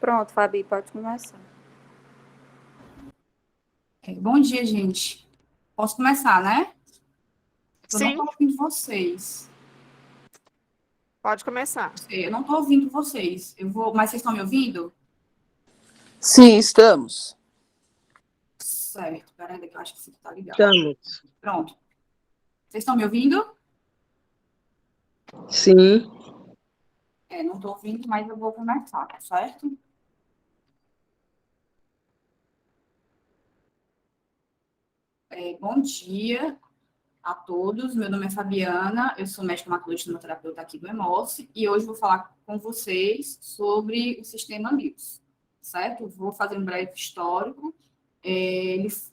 Pronto, Fabi, pode começar. Bom dia, gente. Posso começar, né? Eu não Sim, estou ouvindo vocês. pode começar. Eu não estou ouvindo vocês. Mas vocês estão me ouvindo? Sim, estamos. Certo. Peraí, que eu acho que isso aqui tá ligado. Estamos. Pronto. Vocês estão me ouvindo? Sim. Não estou ouvindo, mas eu vou começar, tá certo? Bom dia a todos. Meu nome é Fabiana, eu sou médica hematologista hemoterapeuta aqui do EMOS e hoje vou falar com vocês sobre o sistema LIOS, certo? Vou fazer um breve histórico.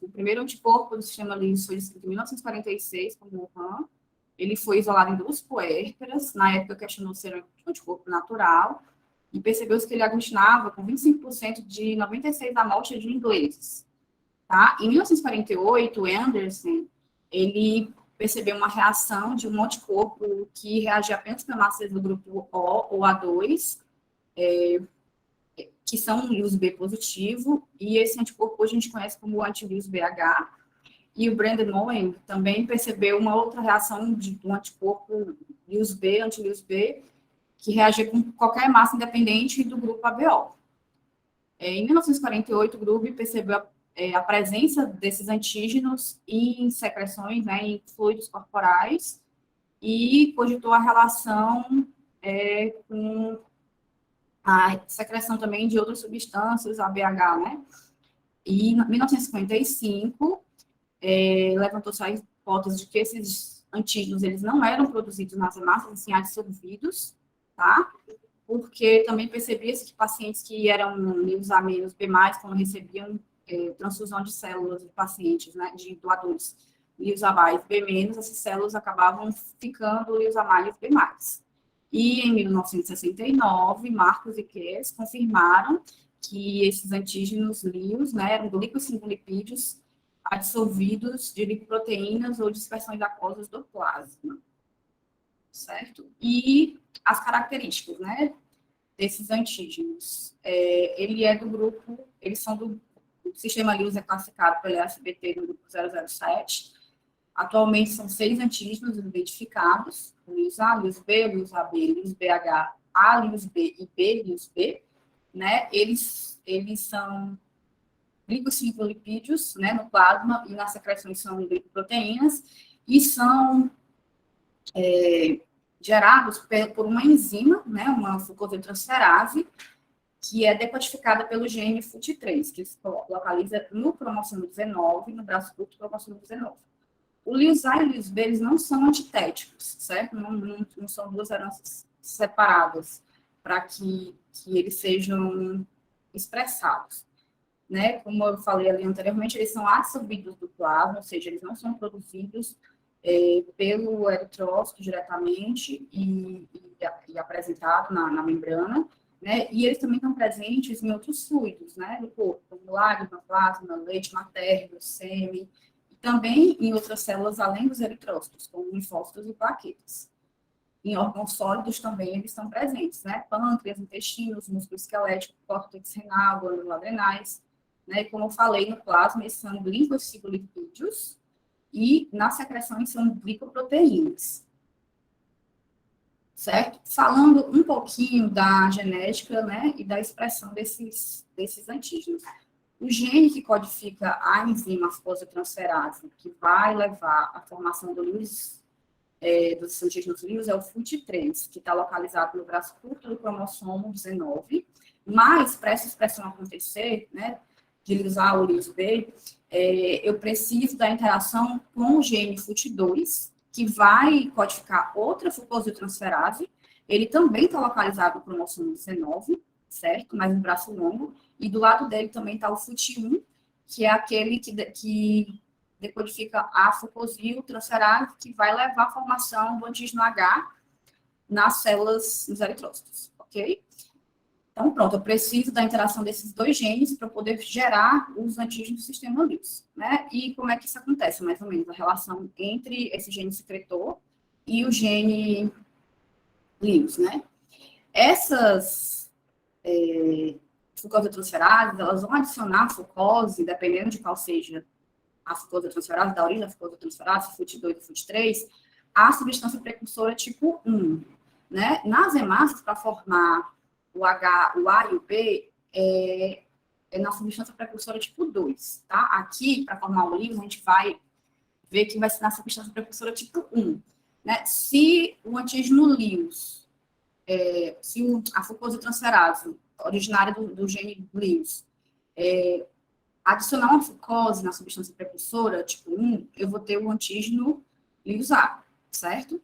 O primeiro anticorpo do sistema LIOS foi descrito em 1946 como Wuhan. Ele foi isolado em duas puérperas, na época questionou ser um anticorpo natural, e percebeu-se que ele aglutinava com 25% de 96 amostras de ingleses. Tá? Em 1948, Anderson, ele percebeu uma reação de um anticorpo que reagia apenas com hemácias do grupo O ou A2, que são LIUS B positivo, e esse anticorpo hoje a gente conhece como anti-LIUS BH. E o Brandon Moen também percebeu uma outra reação de um anticorpo LIUS B, anti-LIUS B, que reagia com qualquer massa independente do grupo ABO. Em 1948, o Grube percebeu a presença desses antígenos em secreções, né, em fluidos corporais, e cogitou a relação com a secreção também de outras substâncias, ABH, né? E em 1955, levantou-se a hipótese de que esses antígenos eles não eram produzidos nas hemácias, assim, absorvidos, tá? Porque também percebia-se que pacientes que eram LIUS A menos B+, quando recebiam transfusão de células de pacientes, né, de doadores LIUS A mais B menos, essas células acabavam ficando LIUS A mais B mais. E em 1969, Marcos e Kers confirmaram que esses antígenos LIUS, né, eram glicosilipídios adsorvidos de lipoproteínas ou dispersões aquosas do plasma, certo? E as características, né, desses antígenos. Ele é do grupo, eles são do sistema LIUS é classificado pelo SBT no grupo 007. Atualmente são 6 antígenos identificados, LIUS A, LIUS B, LIUS AB, LIUS BH, A, LIUS B e B, LIUS B, né? Eles são glicosilipídios, né, no plasma, e nas secreções são glicoproteínas, e são gerados por uma enzima, né, uma fucosiltransferase, que é decodificada pelo gene FUT3, que se localiza no cromossomo 19, no braço curto do cromossomo 19. O LIUS A e o LIUS B, eles não são antitéticos, certo? Não são duas heranças separadas para que eles sejam expressados. Né? Como eu falei ali anteriormente, eles são absorvidos do plasma, ou seja, eles não são produzidos pelo eritrócito diretamente e apresentado na membrana, né? E eles também estão presentes em outros fluidos, né, do corpo, como lágrima, plasma, leite materno, sêmen, e também em outras células além dos eritrócitos, como linfócitos e plaquetas. Em órgãos sólidos também eles estão presentes, né? Pâncreas, intestinos, músculo esquelético, córtex renal, glândulas adrenais, né? E como eu falei, no plasma eles são glicosilipídios e nas secreções são glicoproteínas. Certo? Falando um pouquinho da genética, né, e da expressão desses antígenos. O gene que codifica a enzima fucosiltransferase, que vai levar à formação dos antígenos LIUS, é o FUT3, que está localizado no braço curto do cromossomo 19. Mas, para essa expressão acontecer, né, de LIUS A ou LIUS B, eu preciso da interação com o gene FUT2, que vai codificar outra fucosiltransferase. Ele também está localizado no cromossomo 19, certo? Mas no braço longo. E do lado dele também está o FUT1, que é aquele que decodifica a fucosiltransferase, que vai levar à formação do antígeno H nas células, nos eritrócitos, ok? Então, pronto, eu preciso da interação desses dois genes para poder gerar os antígenos do sistema LIUS, né? E como é que isso acontece, mais ou menos, a relação entre esse gene secretor e o gene LIUS, né? Essas fucosidtransferases, elas vão adicionar a fucose, dependendo de qual seja a fucosidtransferase, da origem da fucosidtransferase, FUT2 e FUT3, a substância precursora tipo 1. Né? Nas hemácias, para formar o A e o B, é na substância precursora tipo 2. Tá? Aqui, para formar o LIUS, a gente vai ver que vai ser na substância precursora tipo 1. Né? Se o antígeno LIUS, a fucosidtransferase, originária do gene LIUS, adicionar uma fucose na substância precursora, tipo 1, eu vou ter o antígeno LIUS-A, certo?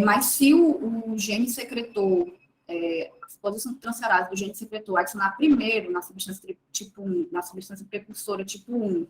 Mas se o gene secretor, a fucosidtransferase do gene secretor adicionar primeiro na substância tipo 1, na substância precursora tipo 1,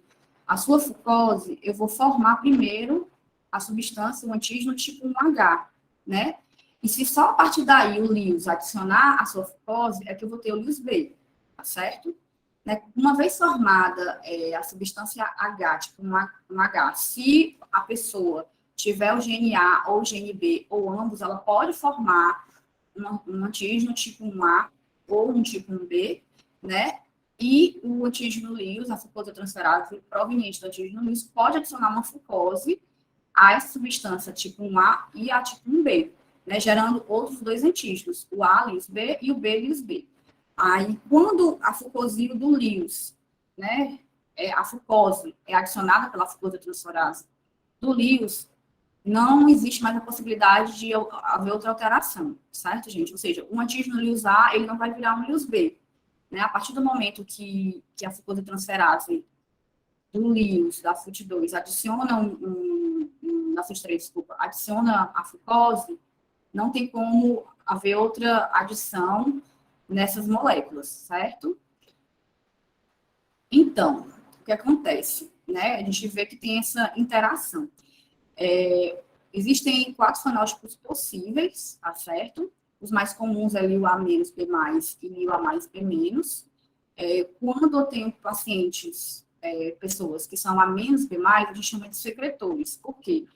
a sua fucose, eu vou formar primeiro a substância, o antígeno tipo 1H, né? E se só a partir daí o LIUS adicionar a sua fucose, é que eu vou ter o LIUS-B, tá certo? Né? Uma vez formada a substância H, tipo um H, se a pessoa tiver o gene A ou o gene B, ou ambos, ela pode formar um antígeno tipo 1A ou um tipo 1B, né? E o antígeno LIUS, a fucosidtransferase proveniente do antígeno LIUS, pode adicionar uma fucose a essa substância tipo 1A e a tipo 1B, né? Gerando outros dois antígenos, o A LIUS-B e o B LIUS-B. Aí, quando a fucose do LIUS, né, a fucose é adicionada pela fucosidtransferase do LIUS, não existe mais a possibilidade de haver outra alteração, certo, gente? Ou seja, um antígeno LIUS-A, ele não vai virar um LIUS-B, né? A partir do momento que a fucosidtransferase do LIUS, da FUT2, adiciona da FUT3, desculpa, adiciona a fucose, não tem como haver outra adição nessas moléculas, certo? Então, o que acontece? Né? A gente vê que tem essa interação. Existem 4 fenótipos possíveis, tá certo? Os mais comuns é o A menos B mais e o A mais B menos. Quando eu tenho pacientes, pessoas que são A menos B mais, a gente chama de secretores. Por quê?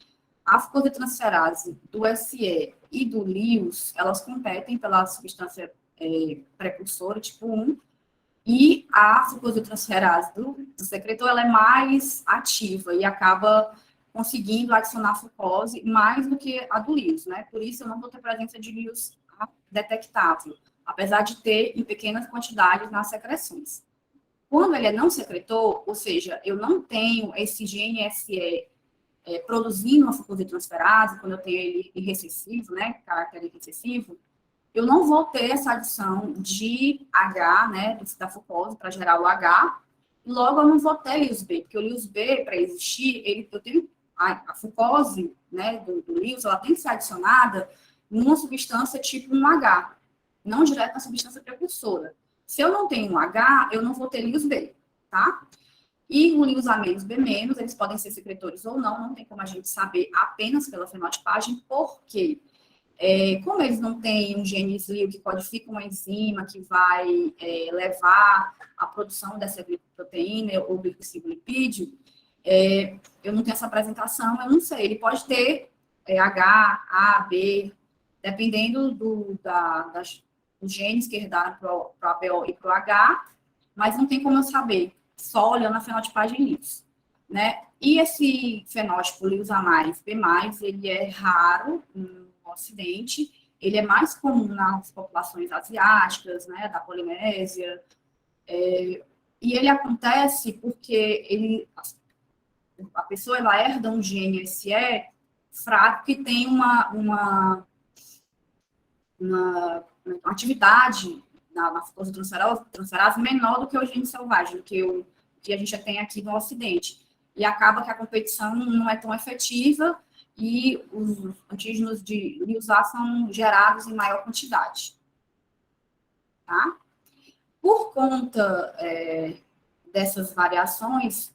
A fucosidtransferase do SE e do LIUS, elas competem pela substância precursora tipo 1, e a fucosidtransferase do secretor, ela é mais ativa e acaba conseguindo adicionar fucose mais do que a do LIUS, né? Por isso eu não vou ter presença de LIUS detectável, apesar de ter em pequenas quantidades nas secreções. Quando ele é não secretor, ou seja, eu não tenho esse gene SE produzindo uma fucosidtransferase, quando eu tenho ele recessivo, né, caráter recessivo, eu não vou ter essa adição de H, né, da fucose para gerar o H, e logo eu não vou ter LIUS-B, porque o LIUS-B, para existir, eu tenho a fucose, né, do LIUS, ela tem que ser adicionada numa substância tipo 1H, não direto na substância precursora. Se eu não tenho um H, eu não vou ter LIUS-B, tá? E o LIUS-A menos B menos, eles podem ser secretores ou não tem como a gente saber apenas pela fenotipagem, porque como eles não têm um gene LIU que codifica uma enzima que vai levar à produção dessa glicoproteína ou glicossilipídio, eu não tenho essa apresentação, eu não sei. Ele pode ter H, A, B, dependendo dos genes que herdaram para o ABO e para o H, mas não tem como eu saber, só olhando a fenotipagem LIUS, né? E esse fenótipo LIUS-A+, B+, ele é raro no Ocidente, ele é mais comum nas populações asiáticas, né, da Polinésia, e ele acontece porque a pessoa ela herda um gene SE fraco que tem uma atividade na fucosidtransferase menor do que o gene selvagem, do que o que a gente já tem aqui no Ocidente. E acaba que a competição não é tão efetiva e os antígenos de LIUS-A são gerados em maior quantidade. Tá? Por conta dessas variações,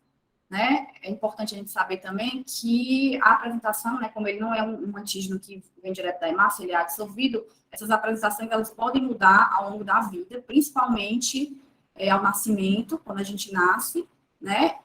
né, é importante a gente saber também que a apresentação, né, como ele não é um antígeno que vem direto da hemácia, ele é absorvido, essas apresentações elas podem mudar ao longo da vida, principalmente ao nascimento, quando a gente nasce, né,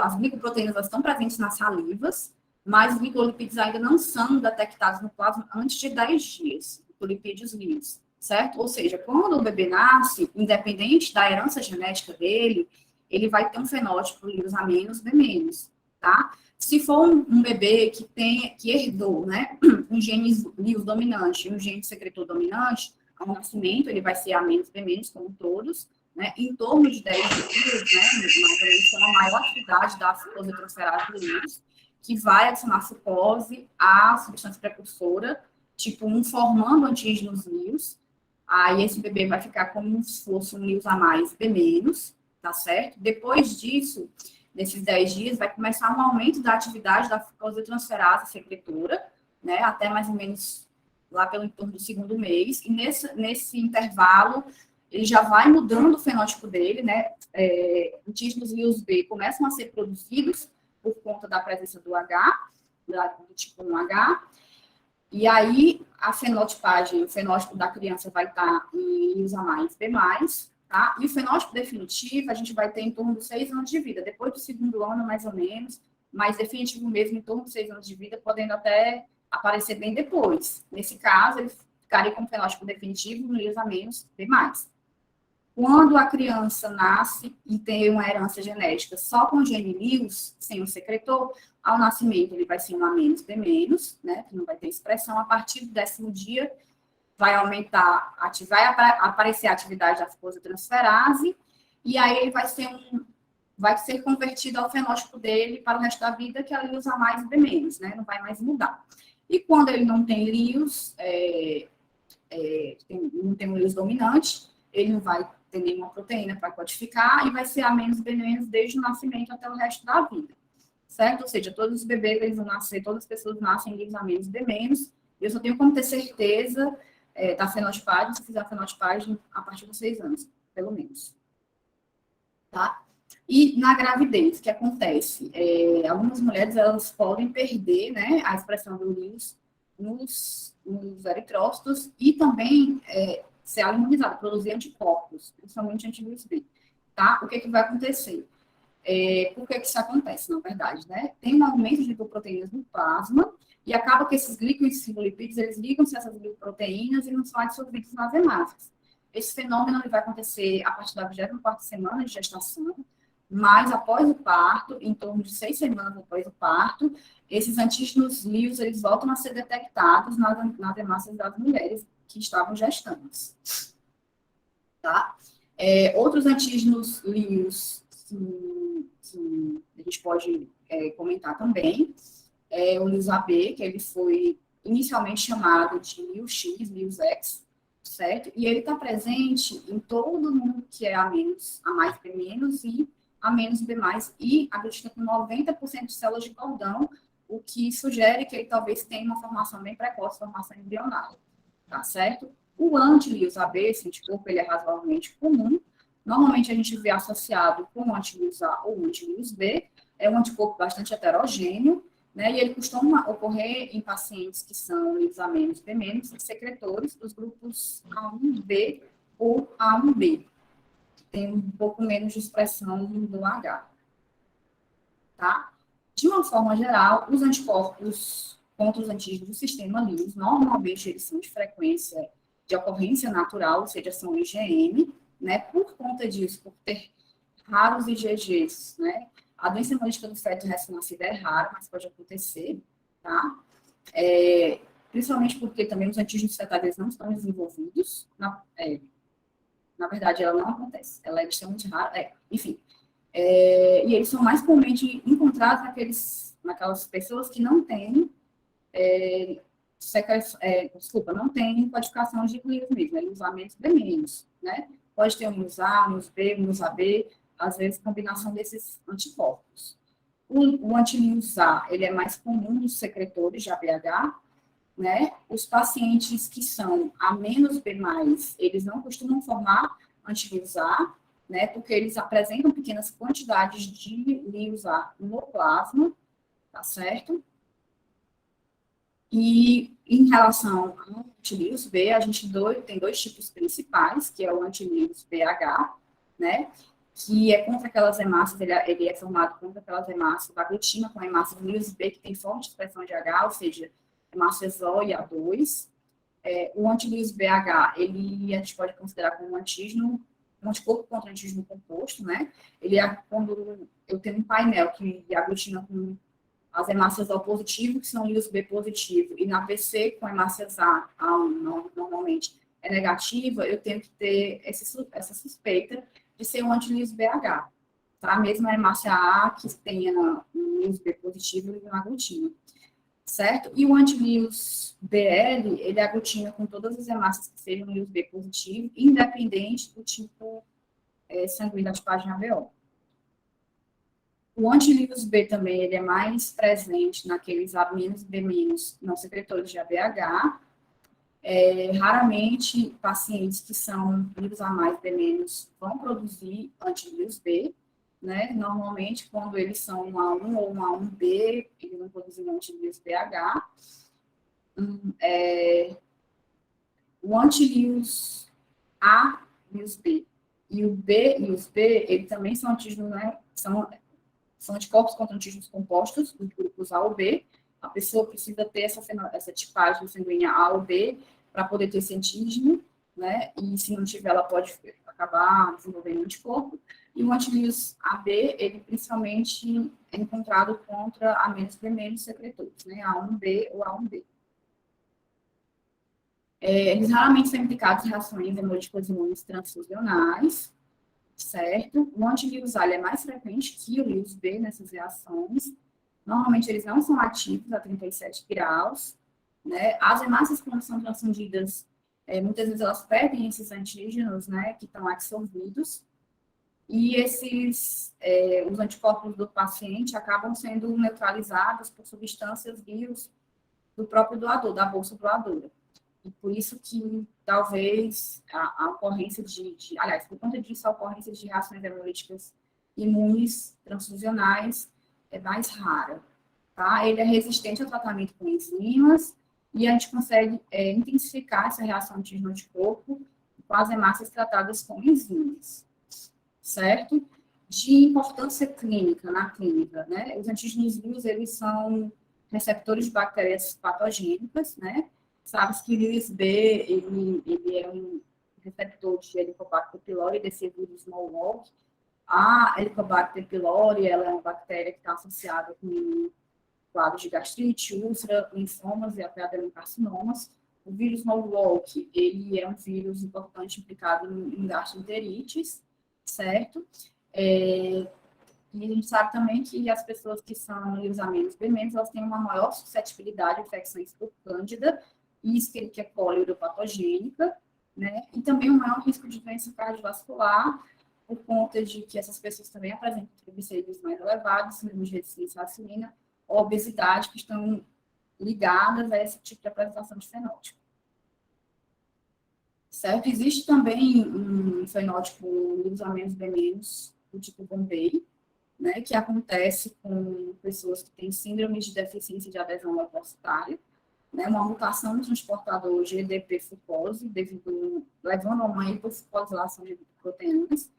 as glicoproteínas elas estão presentes nas salivas, mas os glicolipídios ainda não são detectados no plasma antes de 10 dias, glicolipídios livres, certo? Ou seja, quando o bebê nasce, independente da herança genética dele, ele vai ter um fenótipo Lewis A menos, B menos, tá? Se for um bebê que herdou, né, um gene Lewis dominante e um gene secretor dominante, ao nascimento ele vai ser A menos, B menos, como todos, né, em torno de 10 dias, né, mais ou menos, com a maior atividade da fucose transferase do Lewis, que vai adicionar fucose à substância precursora, tipo 1, formando antígenos Lewis. Aí esse bebê vai ficar como se fosse um Lewis A mais, B menos, tá certo? Depois disso, nesses 10 dias, vai começar um aumento da atividade da fucose transferase secretora, né, até mais ou menos lá pelo entorno do 2º mês, e nesse intervalo, ele já vai mudando o fenótipo dele, né, antígenos Lewis B começam a ser produzidos por conta da presença do H, do tipo 1H, e aí a fenotipagem, o fenótipo da criança vai estar em Lewis A mais, B mais, tá? E o fenótipo definitivo a gente vai ter em torno dos 6 anos de vida, depois do 2º ano, mais ou menos, mas definitivo mesmo em torno dos 6 anos de vida, podendo até aparecer bem depois. Nesse caso, ele ficaria com fenótipo definitivo no Lewis A menos, B mais. Quando a criança nasce e tem uma herança genética só com o gene Lewis, sem o secretor, ao nascimento ele vai ser um A menos, B menos, né, que não vai ter expressão. A partir do 10º dia, vai aumentar, vai aparecer a atividade da fucose transferase, e aí ele vai ser convertido ao fenótipo dele para o resto da vida, que é o Lewis A mais, B menos, né, não vai mais mudar. E quando ele não tem Lewis, não tem um Lewis dominante, ele não vai ter nenhuma proteína para codificar e vai ser A menos, B menos desde o nascimento até o resto da vida, certo? Ou seja, todos os bebês eles vão nascer, todas as pessoas nascem Lewis A menos, B menos, eu só tenho como ter certeza da fenotipagem, se fizer a fenotipagem a partir dos 6 anos, pelo menos. Tá? E na gravidez, o que acontece? Algumas mulheres, elas podem perder, né, a expressão do Lewis nos eritrócitos e também ser imunizada, produzir anticorpos, principalmente anti-Lewis B. Tá? O que vai acontecer? Por que isso acontece, na verdade, né? Tem um aumento de lipoproteínas no plasma e acaba que esses glicoencefalopídeos, eles ligam-se a essas glicoproteínas e não são absorvidos nas hemácias. Esse fenômeno vai acontecer a partir da 24ª semana de gestação, mas após o parto, em torno de 6 semanas após o parto, esses antígenos Lewis, eles voltam a ser detectados nas hemácias das mulheres que estavam gestantes. Tá? Outros antígenos Lewis que a gente pode comentar também, o Lewis AB, que ele foi inicialmente chamado de Lewis X, Lewis X, certo? E ele está presente em todo mundo que é A menos, A mais, B menos e A menos, B mais, e acredita com 90% de células de cordão, o que sugere que ele talvez tenha uma formação bem precoce, formação embrionária, tá certo? O anti-Lewis AB, esse anticorpo, ele é razoavelmente comum. Normalmente a gente vê associado com o anti-Lewis A ou anti-Lewis B, é um anticorpo bastante heterogêneo, né, e ele costuma ocorrer em pacientes que são Lewis A menos, B menos, secretores dos grupos A1B ou A1B, que tem um pouco menos de expressão do H. Tá? De uma forma geral, os anticorpos contra os antígenos do sistema Lewis, normalmente eles são de frequência de ocorrência natural, ou seja, são IgM, né? Por conta disso, por ter raros IgGs, né? A doença hemolítica do feto recém-nascido é rara, mas pode acontecer, tá? Principalmente porque também os antígenos fetais não estão desenvolvidos. Na verdade, ela não acontece. Ela é extremamente rara, enfim. E eles são mais comumente encontrados naquelas pessoas que não têm não tem codificação de Lewis mesmo, Lewis A menos, B menos, né? Pode ter um Lewis A, um Lewis B, um Lewis AB, às vezes combinação desses anticorpos. O anti-Lewis A, ele é mais comum nos secretores de ABH, né? Os pacientes que são A menos, B mais, eles não costumam formar anti-Lewis A, né? Porque eles apresentam pequenas quantidades de Lewis A no plasma, tá certo? E em relação ao anti-Lewis B, a gente tem 2 tipos principais, que é o anti-Lewis BH, né? Que é contra aquelas hemácias, ele é formado contra aquelas hemácias da glutina com a hemácia Lewis B, que tem forte expressão de H, ou seja, hemácias O e A2. O anti-Lewis BH, a gente pode considerar como um antígeno, um anticorpo contra antígeno composto, né? Ele é quando eu tenho um painel que aglutina com as hemácias O positivo, que são Lewis B positivo, e na PC, com hemácias A1, normalmente é negativa, eu tenho que ter essa suspeita de ser um anti-Lewis BH, tá? Mesmo a hemácia A que tenha um Lewis B positivo, ele não aglutina, certo? E o anti-Lewis BL, ele aglutina com todas as hemácias que sejam Lewis B positivo, independente do tipo sanguíneo da tipagem ABO. O anti-Lewis B também, ele é mais presente naqueles A- B- não secretores de ABH. Raramente, pacientes que são Lewis A mais B- vão produzir anti-Lewis B, né? Normalmente, quando eles são um A1 ou um A1B, eles vão produzir anti-Lewis BH. O anti-Lewis A, Lewis B e o B, Lewis B, eles também são antígenos, né? São anticorpos contra antígenos compostos, dos grupos A ou B. A pessoa precisa ter essa tipagem sanguínea A ou B para poder ter esse antígeno, né? E se não tiver, ela pode acabar desenvolvendo anticorpo. E o anti-Lewis AB, ele principalmente é encontrado contra A-B- secretores, né? A1B ou A1B. Eles raramente são implicados em reações hemolíticas imunes transfusionais, certo? O anti-Lewis A é mais frequente que o Lewis B nessas reações. Normalmente, eles não são ativos a 37 graus, né? As hemácias, quando são transfundidas, muitas vezes elas perdem esses antígenos, né, que estão absorvidos, e os anticorpos do paciente acabam sendo neutralizados por substâncias vírus do próprio doador, da bolsa doadora. E por isso que, talvez, a ocorrência aliás, por conta disso, a ocorrência de reações hemolíticas imunes transfusionais é mais rara, tá? Ele é resistente ao tratamento com enzimas e a gente consegue intensificar essa reação antígeno-anticorpo com as hemácias tratadas com enzimas, certo? De importância clínica, na clínica, né? Os antígenos vírus, eles são receptores de bactérias patogênicas, né? Sabe que o Lewis B, ele é um receptor de Helicobacter pylori, desse vírus Smallpox. A Helicobacter pylori, ela é uma bactéria que está associada com quadros de gastrite, úlcera, linfomas e até adenocarcinomas. O vírus Smallpox, ele é um vírus importante implicado em gastroenterites, certo? E a gente sabe também que as pessoas que são Lewis A menos, B menos, elas têm uma maior suscetibilidade a infecções por cândida, Escherichia coli uropatogênica, né? E também um maior risco de doença cardiovascular, por conta de que essas pessoas também apresentam triglicéridos mais elevados, síndrome de resistência à insulina, ou obesidade, que estão ligadas a esse tipo de apresentação de fenótipo. Certo? Existe também um fenótipo Lewis A menos, B menos, do tipo Bombay, né, que acontece com pessoas que têm síndrome de deficiência de adesão leucocitária, né, uma mutação no transportador GDP-fucose, levando a uma hipofucosilação de proteínas,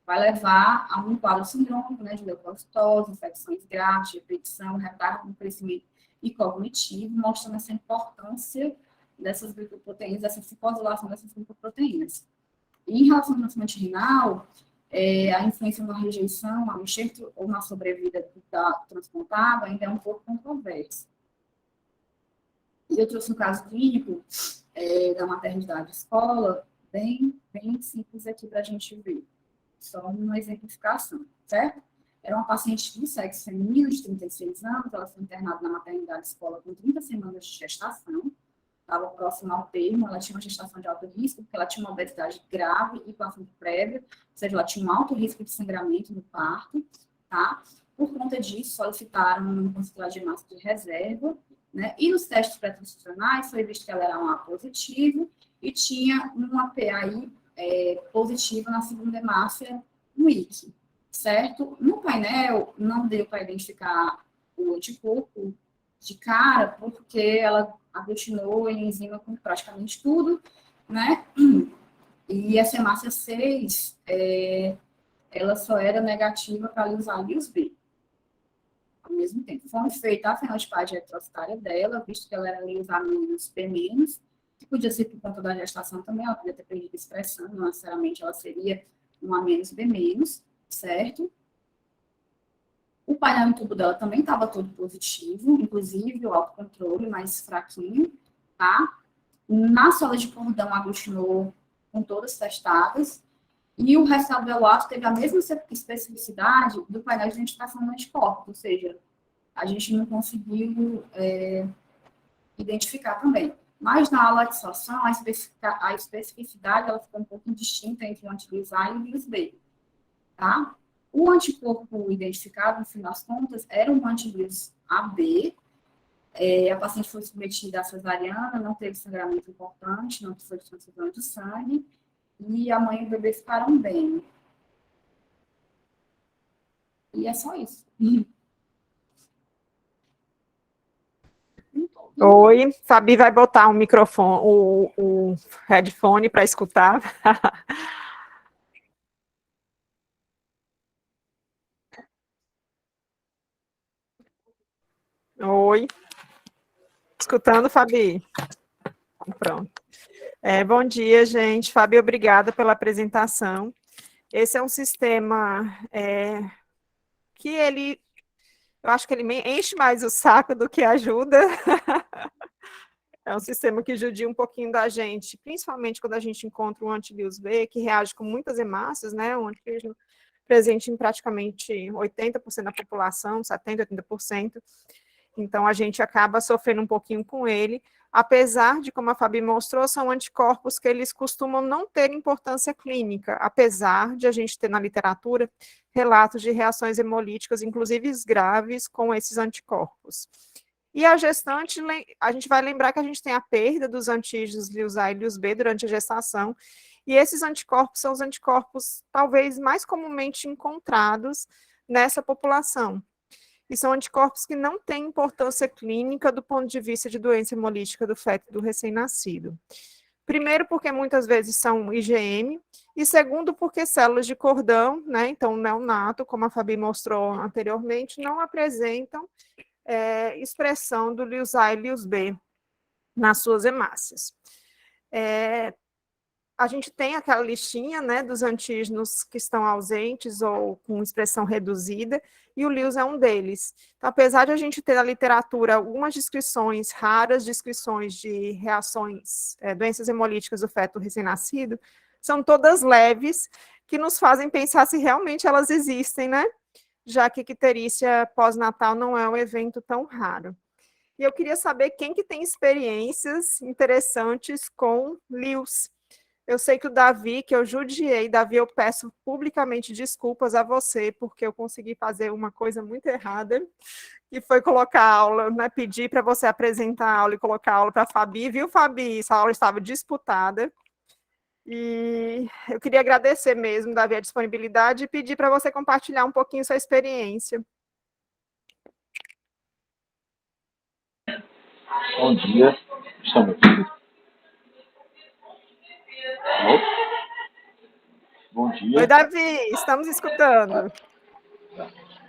vai levar a um quadro sindrômico, né, de leucocitose, infecções graves, repetição, retardo no crescimento e cognitivo, mostrando essa importância dessas glicoproteínas, dessa fucosilação dessas glicoproteínas. E em relação ao transplante renal, a influência na rejeição, ao enxerto ou na sobrevida do transplantado ainda é um pouco controversa. E eu trouxe um caso clínico da maternidade escola, bem simples aqui para a gente ver. Só uma exemplificação, certo? Era uma paciente de sexo feminino, de 36 anos, ela foi internada na maternidade escola com 30 semanas de gestação, estava próxima ao termo, ela tinha uma gestação de alto risco, porque ela tinha uma obesidade grave e placenta prévia, ou seja, ela tinha um alto risco de sangramento no parto, tá? Por conta disso, solicitaram um concentrado de massa de reserva, né? E nos testes pré-transfusionais foi visto que ela era um A positivo e tinha uma PAI positiva na segunda hemácia no IC, certo? No painel, não deu para identificar o anticorpo de cara, porque ela aglutinou em enzima com praticamente tudo, né? E essa hemácia 6, ela só era negativa para usar Lewis B. Ao mesmo tempo, foi feita a fenotipagem heterocitária dela, visto que ela era Lewis A menos, B menos, Podia ser por conta da gestação também, ela podia ter perdido a expressão, não necessariamente ela seria um A menos, B menos, certo? O painel em tubo dela também estava todo positivo, inclusive o autocontrole mais fraquinho, tá? Na sola de cordão aglutinou com todas testadas, e o resultado do ELATO teve a mesma especificidade do painel de identificação do anticorpo, ou seja, a gente não conseguiu identificar também. Mas na aula de absorção, a especificidade ela ficou um pouco distinta entre o antivírus A e o vírus B. Tá? O anticorpo identificado, no fim das contas, era um antivírus AB. A paciente foi submetida à cesariana, não teve sangramento importante, não foi transfusão de sangue, e a mãe e o bebê ficaram bem. E é só isso. Oi, Fabi vai botar o microfone, o headphone para escutar. Oi. Escutando, Fabi? Pronto. Bom dia, gente. Fabi, obrigada pela apresentação. Esse é um sistema que eu acho que ele enche mais o saco do que ajuda. É um sistema que judia um pouquinho da gente, principalmente quando a gente encontra um antivírus B, que reage com muitas hemácias, né? Um antivírus presente em praticamente 80% da população, 70%, 80%. Então, a gente acaba sofrendo um pouquinho com ele, apesar de, como a Fabi mostrou, são anticorpos que eles costumam não ter importância clínica, apesar de a gente ter na literatura relatos de reações hemolíticas, inclusive graves, com esses anticorpos. E a gestante, a gente vai lembrar que a gente tem a perda dos antígenos LIUS-A e LIUS-B durante a gestação, e esses anticorpos são os anticorpos talvez mais comumente encontrados nessa população. E são anticorpos que não têm importância clínica do ponto de vista de doença hemolítica do feto e do recém-nascido. Primeiro, porque muitas vezes são IgM, e segundo, porque células de cordão, né, então neonato, como a Fabi mostrou anteriormente, não apresentam expressão do LIUS-A e LIUS-B nas suas hemácias. A gente tem aquela listinha, né, dos antígenos que estão ausentes ou com expressão reduzida, e o LIUS é um deles. Então, apesar de a gente ter na literatura algumas descrições, raras descrições de reações, doenças hemolíticas do feto recém-nascido, são todas leves, que nos fazem pensar se realmente elas existem, né? Já que icterícia pós-natal não é um evento tão raro. E eu queria saber quem que tem experiências interessantes com LIUS. Eu sei que o Davi, que eu judiei, Davi, eu peço publicamente desculpas a você, porque eu consegui fazer uma coisa muito errada, que foi colocar a aula, né, pedir para você apresentar a aula e colocar a aula para a Fabi, viu, Fabi? Essa aula estava disputada. E eu queria agradecer mesmo, Davi, a disponibilidade e pedir para você compartilhar um pouquinho sua experiência. Bom dia, estão me ouvindo? Alô? Bom dia. Oi, Davi, estamos escutando.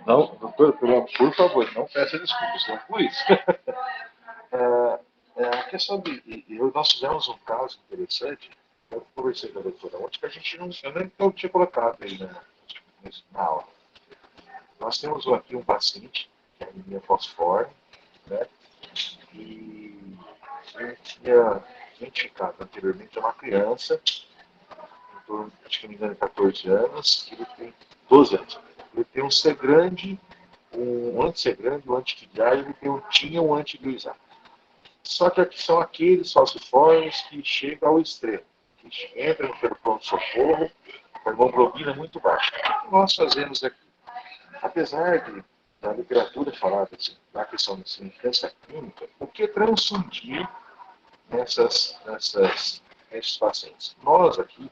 Não, doutor, por favor, não peça desculpas, não foi isso. A questão nós fizemos um caso interessante, eu conversei com a doutora ontem, que a gente não tinha colocado aí na aula. Nós temos aqui um paciente, que é a anemia fosforme, né, e eu tinha identificado anteriormente uma criança, acho que não me engano, 14 anos, ele tem 12 anos. Ele tem um C grande, um anti-C grande, um anti-filiar, ele tinha um anti-LIUS-A. Só que aqui são aqueles falciformes que chegam ao extremo, que entram pelo pronto-socorro, com a hemoglobina muito baixa. O que nós fazemos aqui? Apesar da literatura falar da questão da significância clínica, o que transfundir nesses pacientes? Nós aqui,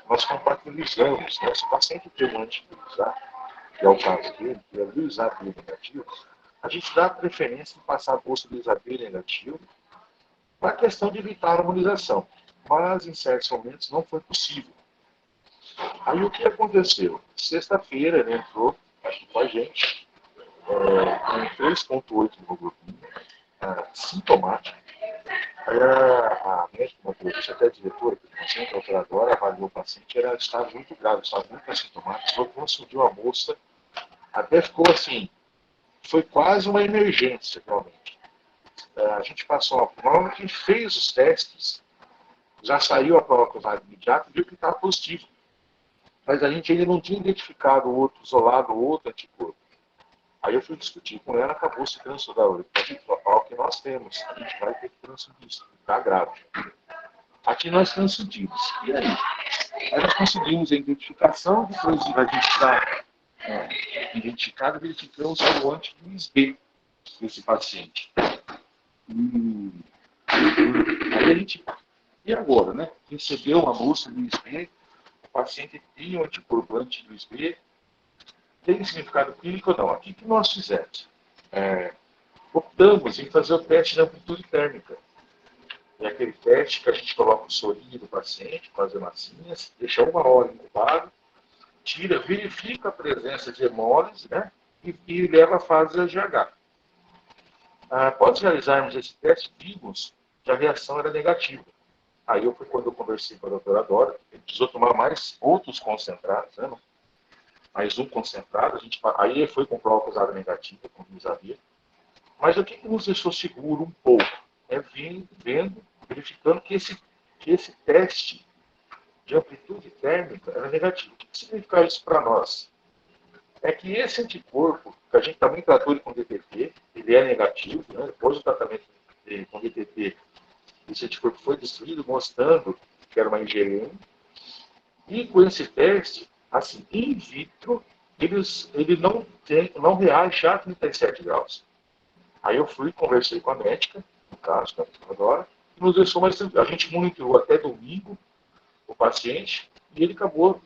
nós compatibilizamos, né? Se o paciente tem um anti-LIUS-A, que é o caso dele, que é LIUS-A negativo, a gente dá preferência em passar a bolsa LIUS-A negativo para a questão de evitar a harmonização. Mas, em certos momentos, não foi possível. Aí, o que aconteceu? Sexta-feira, ele entrou aqui com a gente, com 3,8 de hemoglobina, sintomático, Aí a médica, uma entrevista, até a diretora do paciente, a operadora, avaliou o paciente, estava muito grave, estava muito assintomático, só confundiu a moça, até ficou assim, foi quase uma emergência, realmente. A gente passou uma prova, a gente fez os testes, já saiu a prova imediata, viu que estava positivo. Mas a gente ainda não tinha identificado o outro isolado, o outro anticorpo. Aí eu fui discutir com ela, acabou se transfusando. Ó, o que nós temos, a gente vai ter que transfundir isso, está grave. Aqui nós transfundimos. E aí? Aí nós conseguimos a identificação, depois a gente está identificado, verificamos o anti-Luiz B desse paciente. Aí a gente, e agora, né? Recebeu uma bolsa Luiz B, o paciente tem um anticorpo anti-Luiz B, tem significado clínico ou não? O que nós fizemos? Optamos em fazer o teste de amplitude térmica. É aquele teste que a gente coloca o sorinho do paciente com as hemassinhas, deixa 1 hora incubado, tira, verifica a presença de hemólise, né? E leva à fase GH. Após realizarmos esse teste, vimos que a reação era negativa. Aí foi quando eu conversei com a doutora Dora, ele precisou tomar mais outros concentrados, né? Mais um concentrado, aí foi com prova cruzada negativa, como nos havia. Mas o que nos deixou seguro um pouco? É verificando que esse teste de amplitude térmica era negativo. O que significa isso para nós? É que esse anticorpo, que a gente também tratou ele com DTP, ele é negativo, né? Depois do tratamento com DTP, esse anticorpo foi destruído, mostrando que era uma IgM. E com esse teste, assim, in vitro, ele não reage a 37 graus. Aí eu fui, conversei com a médica, no caso, com a doutora, e nos deixou mais tranquilo. A gente monitorou até domingo o paciente, e ele acabou,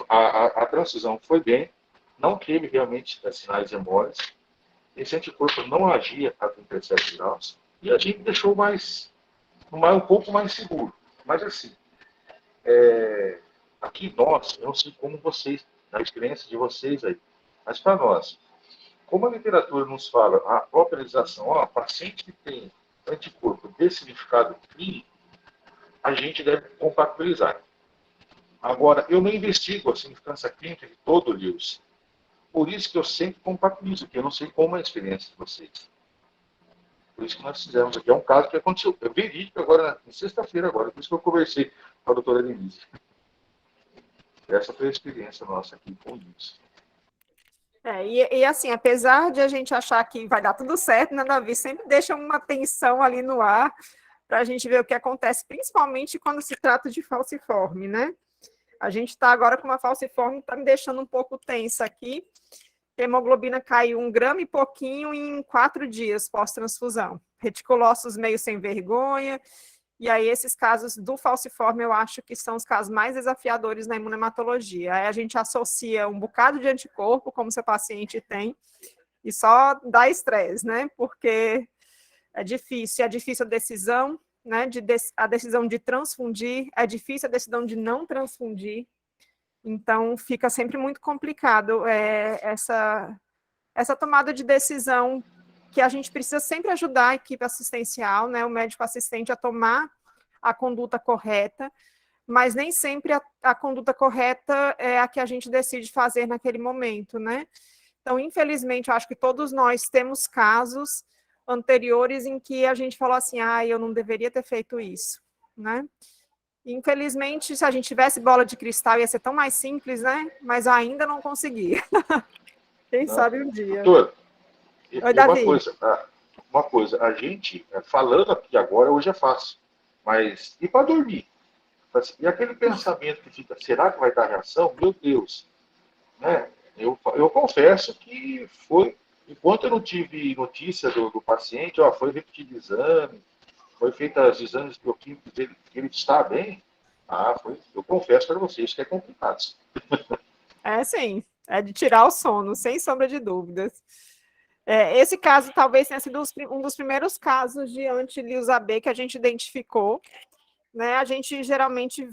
a transfusão foi bem, não teve realmente sinais de hemólise, esse anticorpo não agia a 37 graus, e a gente deixou um pouco mais seguro. Mas assim, aqui nós, eu não sei como vocês, na experiência de vocês aí, mas para nós, como a literatura nos fala, a própria legislação, paciente que tem anticorpo de significado clínico, a gente deve compatibilizar. Agora, eu não investigo a significância clínica de todo o Lewis. Por isso que eu sempre compatibilizo, porque eu não sei como é a experiência de vocês. Por isso que nós fizemos aqui. É um caso que aconteceu, é verídico agora, na sexta-feira agora, por isso que eu conversei com a doutora Denise. Essa foi a experiência nossa aqui com o Lewis. E assim, apesar de a gente achar que vai dar tudo certo, né, Davi, sempre deixa uma tensão ali no ar para a gente ver o que acontece, principalmente quando se trata de falciforme, né? A gente está agora com uma falciforme, está me deixando um pouco tensa aqui. A hemoglobina caiu 1 grama e pouquinho em 4 dias pós-transfusão. Reticulócitos meio sem vergonha. E aí, esses casos do falciforme, eu acho que são os casos mais desafiadores na imunematologia. Aí a gente associa um bocado de anticorpo, como seu paciente tem, e só dá estresse, né? Porque é difícil a decisão, né? A decisão de transfundir, é difícil a decisão de não transfundir. Então, fica sempre muito complicado essa tomada de decisão, que a gente precisa sempre ajudar a equipe assistencial, né, o médico assistente a tomar a conduta correta, mas nem sempre a conduta correta é a que a gente decide fazer naquele momento, né? Então, infelizmente, eu acho que todos nós temos casos anteriores em que a gente falou assim, eu não deveria ter feito isso, né? Infelizmente, se a gente tivesse bola de cristal, ia ser tão mais simples, né? Mas eu ainda não consegui. Quem sabe um dia. Doutor, Oi, Davi. Uma coisa, a gente, falando aqui agora, hoje é fácil, mas e para dormir? E aquele pensamento que fica, será que vai dar reação? Meu Deus! Né? Eu confesso que foi, enquanto eu não tive notícia do paciente, foi repetido exame, foi feito os exames bioquímicos dele, que ele está bem, eu confesso para vocês que é complicado. Sim, é de tirar o sono, sem sombra de dúvidas. Esse caso talvez tenha sido um dos primeiros casos de anti-Lewis-AB que a gente identificou, né? A gente geralmente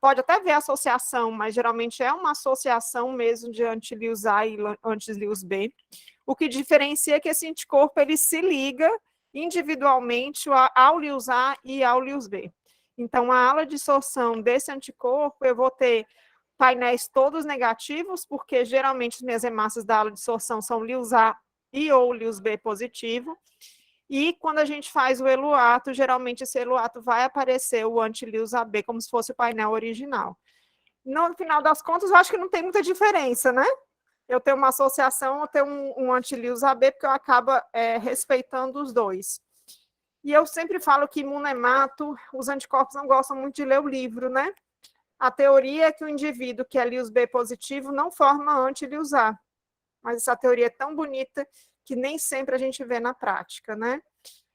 pode até ver a associação, mas geralmente é uma associação mesmo de anti-Lewis-A e anti-Lewis-B. O que diferencia é que esse anticorpo ele se liga individualmente ao Lewis A e ao Lewis B. Então, a ala de absorção desse anticorpo, eu vou ter painéis todos negativos, porque geralmente as minhas hemácias da ala de absorção são Lewis A e ou Lewis B positivo. E quando a gente faz o eluato, geralmente esse eluato vai aparecer o anti-Lewis AB como se fosse o painel original. No final das contas, eu acho que não tem muita diferença, né? Eu tenho uma associação, eu tenho um anti-Lewis AB, porque eu acabo respeitando os dois. E eu sempre falo que imunemato, os anticorpos não gostam muito de ler o livro, né? A teoria é que o indivíduo que é Lewis B positivo não forma anti-Lewis A. Mas essa teoria é tão bonita que nem sempre a gente vê na prática, né?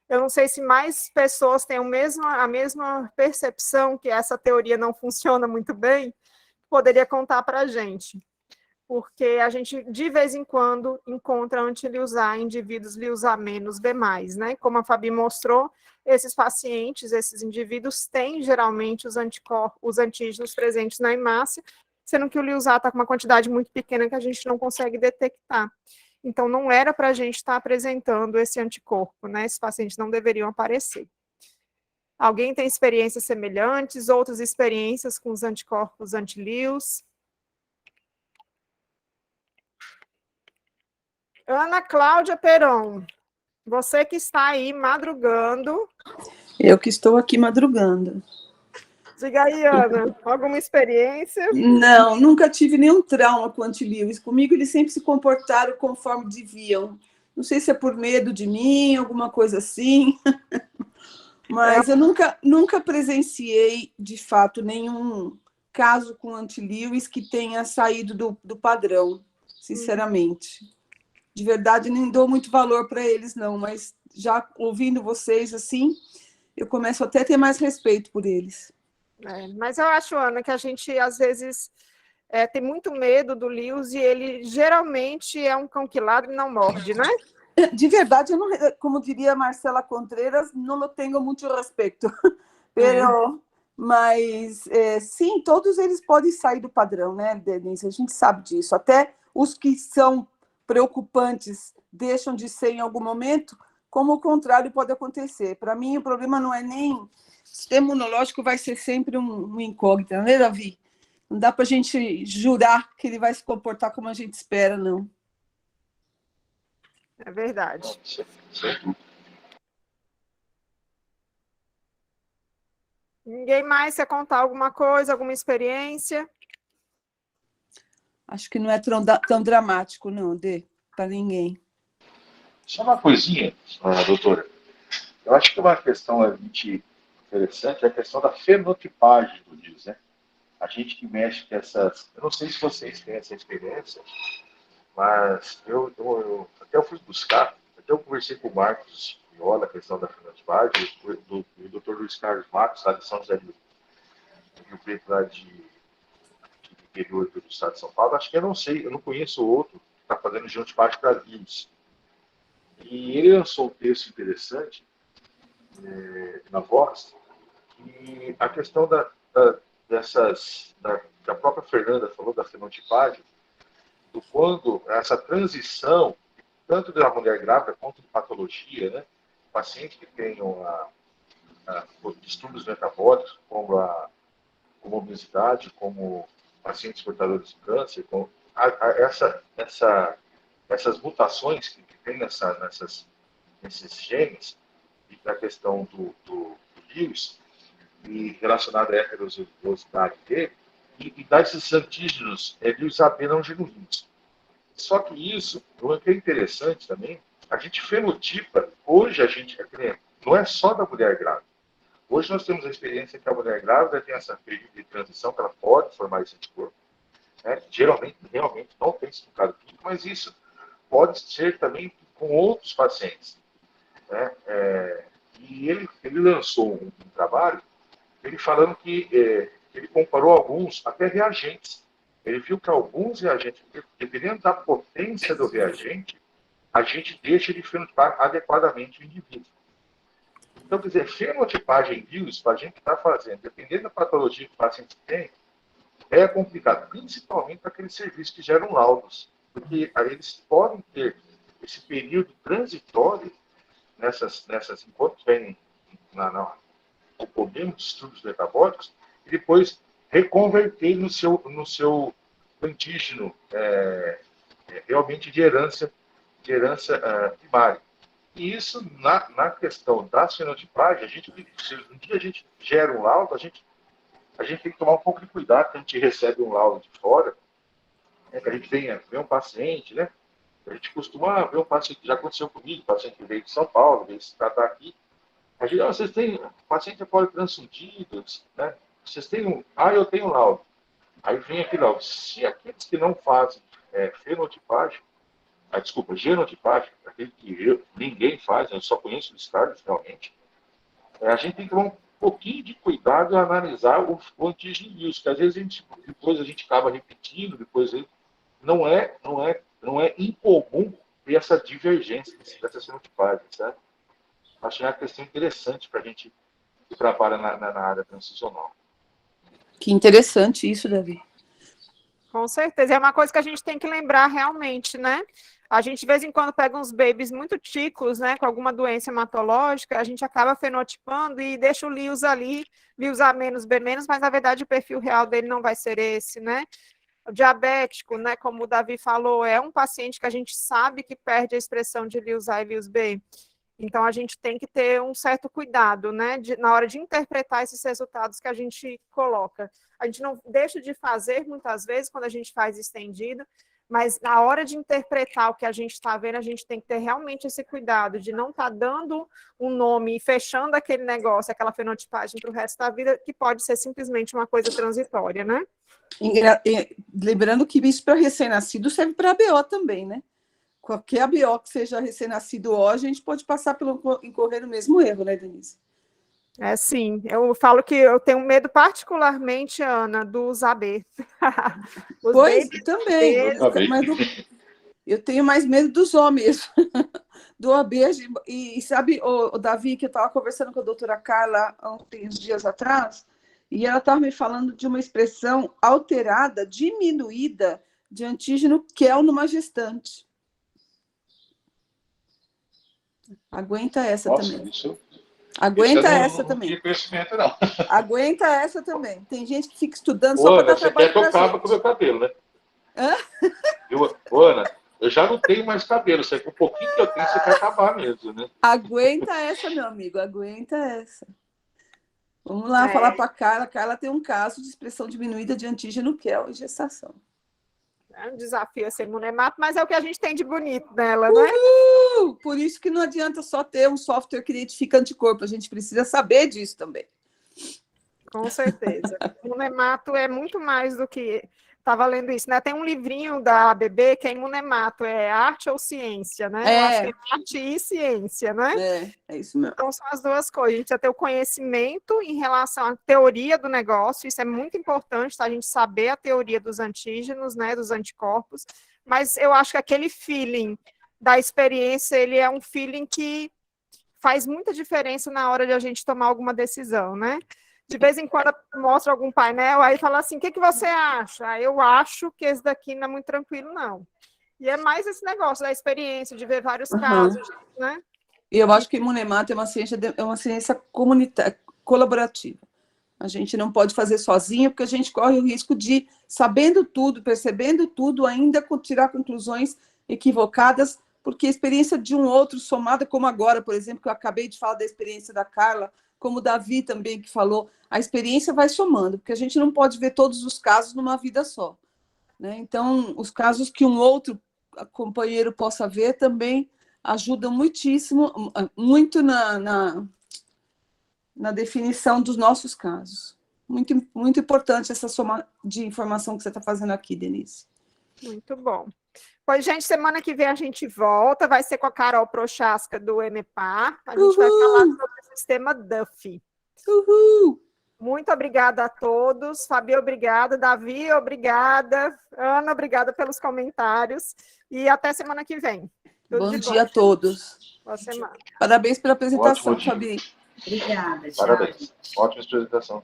Eu não sei se mais pessoas têm a mesma percepção que essa teoria não funciona muito bem, poderia contar para a gente. Porque a gente, de vez em quando, encontra anti-Lewis A em indivíduos Lewis A menos B+, né? Como a Fabi mostrou, esses pacientes, esses indivíduos têm, geralmente, os antígenos presentes na hemácia, sendo que o Lewis A está com uma quantidade muito pequena que a gente não consegue detectar. Então, não era para a gente estar apresentando esse anticorpo, né? Esses pacientes não deveriam aparecer. Alguém tem experiências semelhantes, outras experiências com os anticorpos anti-Lewis? Ana Cláudia Peron, você que está aí madrugando. Eu que estou aqui madrugando. Diga aí, Ana, alguma experiência? Não, nunca tive nenhum trauma com anti-Lewis. Comigo eles sempre se comportaram conforme deviam. Não sei se é por medo de mim, alguma coisa assim. Mas eu nunca presenciei, de fato, nenhum caso com anti-Lewis que tenha saído do padrão, sinceramente. De verdade, nem dou muito valor para eles, não. Mas já ouvindo vocês assim, eu começo até a ter mais respeito por eles. Mas eu acho, Ana, que a gente, às vezes, tem muito medo do Lewis e ele geralmente é um cão que ladra e não morde, né? De verdade, eu não, como diria Marcela Contreras, não tenho muito respeito. Mas, sim, todos eles podem sair do padrão, né, Denise? A gente sabe disso. Até os que são preocupantes deixam de ser em algum momento, como o contrário pode acontecer. Para mim, o problema não é nem... O sistema imunológico vai ser sempre um incógnito, né, Davi? Não dá para a gente jurar que ele vai se comportar como a gente espera, não. É verdade. Ninguém mais quer contar alguma coisa, alguma experiência? Acho que não é tão dramático, não, Dê, para ninguém. Só uma coisinha, doutora. Eu acho que uma questão interessante é a questão da fenotipagem do Lewis, né? A gente que mexe com essas... Eu não sei se vocês têm essa experiência, mas eu fui buscar, até eu conversei com o Marcos Viola, a questão da fenotipagem, do Dr. Luiz Carlos Marcos, lá de São José do Rio Preto, lá de interior do estado de São Paulo. Acho que eu não conheço outro que está fazendo genotipagem para Lewis. E ele lançou um texto interessante na Vox, e a questão da própria Fernanda falou da fenotipagem, do quando essa transição, tanto da mulher grávida quanto de patologia, né? Pacientes que tenham distúrbios metabólicos, como a obesidade, como pacientes portadores de câncer, essas mutações que tem nesses genes, e da questão do Lewis, e relacionada à heterozigosidade dele, e dar esses antígenos Lewis AB não genuínos. Só que isso, o que é interessante também, a gente fenotipa, hoje a gente, não é só da mulher grávida. Hoje nós temos a experiência que a mulher grávida tem essa período de transição, que ela pode formar esse anticorpo. Né? Geralmente, realmente, não tem estucado tudo, mas isso pode ser também com outros pacientes. Né? E ele lançou um trabalho, ele falando que ele comparou alguns, até reagentes. Ele viu que alguns reagentes, dependendo da potência do reagente, a gente deixa ele fenotipar adequadamente o indivíduo. Então, quer dizer, fenotipagem Lewis, para a gente estar fazendo, dependendo da patologia que o paciente tem, é complicado, principalmente para aqueles serviços que geram laudos, porque aí eles podem ter esse período transitório enquanto vem o problema dos distúrbios metabólicos, e depois reconverter no seu antígeno realmente de herança primária. E isso, na questão das fenotipagens, se um dia a gente gera um laudo, a gente tem que tomar um pouco de cuidado quando a gente recebe um laudo de fora, né, que a gente vê um paciente, né? A gente costuma ver um paciente, já aconteceu comigo, um paciente que veio de São Paulo, veio se tratar aqui. A gente, vocês têm, o paciente é politransfundido, né? Vocês têm eu tenho laudo. Aí vem aquele laudo. Se aqueles que não fazem fenotipagem, genotipagem, aquele que ninguém faz, eu só conheço os caras, realmente, a gente tem que tomar um pouquinho de cuidado e analisar o antígeno Wilson, que às vezes depois a gente acaba repetindo, depois não é incomum ter essa divergência dessa fenotipagem, certo? Acho que é uma questão interessante para a gente que trabalha na área transicional. Que interessante isso, Davi. Com certeza, é uma coisa que a gente tem que lembrar realmente, né? A gente, de vez em quando, pega uns babies muito ticos, né, com alguma doença hematológica, a gente acaba fenotipando e deixa o Lewis ali, Lewis A menos, B menos, mas, na verdade, o perfil real dele não vai ser esse, né? O diabético, né, como o Davi falou, é um paciente que a gente sabe que perde a expressão de Lewis A e Lewis B. Então, a gente tem que ter um certo cuidado, né, na hora de interpretar esses resultados que a gente coloca. A gente não deixa de fazer, muitas vezes, quando a gente faz estendido, mas na hora de interpretar o que a gente está vendo, a gente tem que ter realmente esse cuidado de não estar dando um nome e fechando aquele negócio, aquela fenotipagem para o resto da vida, que pode ser simplesmente uma coisa transitória, né? Lembrando que isso para recém-nascido serve para ABO também, né? Qualquer ABO que seja recém-nascido O, a gente pode passar incorrer no mesmo erro, né, Denise? Sim. Eu falo que eu tenho medo particularmente, Ana, dos AB. Pois, também. Mas eu tenho mais medo dos O mesmo. Do AB. E sabe, o Davi, que eu estava conversando com a doutora Carla uns dias atrás, e ela estava me falando de uma expressão alterada, diminuída, de antígeno QEL numa gestante. Aguenta essa também. Aguenta essa também. Não conhecimento, não. Aguenta essa também. Tem gente que fica estudando só para dar trabalho para gente. Você quer que eu acabe com o meu cabelo, né? Ana, eu já não tenho mais cabelo. Você, com um pouquinho que eu tenho, você quer acabar mesmo, né? Aguenta essa, meu amigo. Aguenta essa. Vamos lá falar para a Carla. A Carla tem um caso de expressão diminuída de antígeno QEL em gestação. É um desafio ser imunemato, mas é o que a gente tem de bonito nela, né? Por isso que não adianta só ter um software que identifica anticorpo, a gente precisa saber disso também. Com certeza. Imunemato é muito mais do que... Estava lendo isso, né? Tem um livrinho da ABB que é imunemato, é arte ou ciência, né? Eu acho que é arte e ciência, né? É isso mesmo. Então, são as duas coisas. A gente precisa ter o conhecimento em relação à teoria do negócio, isso é muito importante, tá? A gente saber a teoria dos antígenos, né? Dos anticorpos, mas eu acho que aquele feeling da experiência, ele é um feeling que faz muita diferença na hora de a gente tomar alguma decisão, né? De vez em quando mostra algum painel, aí fala assim, o que você acha? Eu acho que esse daqui não é muito tranquilo, não. E é mais esse negócio da experiência, de ver vários casos, né? E eu acho que imunemato é uma ciência colaborativa. A gente não pode fazer sozinho, porque a gente corre o risco de, sabendo tudo, percebendo tudo, ainda tirar conclusões equivocadas, porque a experiência de um outro somada, como agora, por exemplo, que eu acabei de falar da experiência da Carla, como o Davi também que falou, a experiência vai somando, porque a gente não pode ver todos os casos numa vida só, né? Então, os casos que um outro companheiro possa ver também ajudam muito na definição dos nossos casos. Muito, muito importante essa soma de informação que você está fazendo aqui, Denise. Muito bom. Pois, gente, semana que vem a gente volta, vai ser com a Carol Prochaska do EMEPAR. A gente vai falar sobre o sistema Duffy. Uhul! Muito obrigada a todos. Fabi, obrigada. Davi, obrigada. Ana, obrigada pelos comentários. E até semana que vem. Bom dia a todos. Boa semana. Parabéns pela apresentação, Fabi. Obrigada, tchau. Parabéns. Ótima apresentação.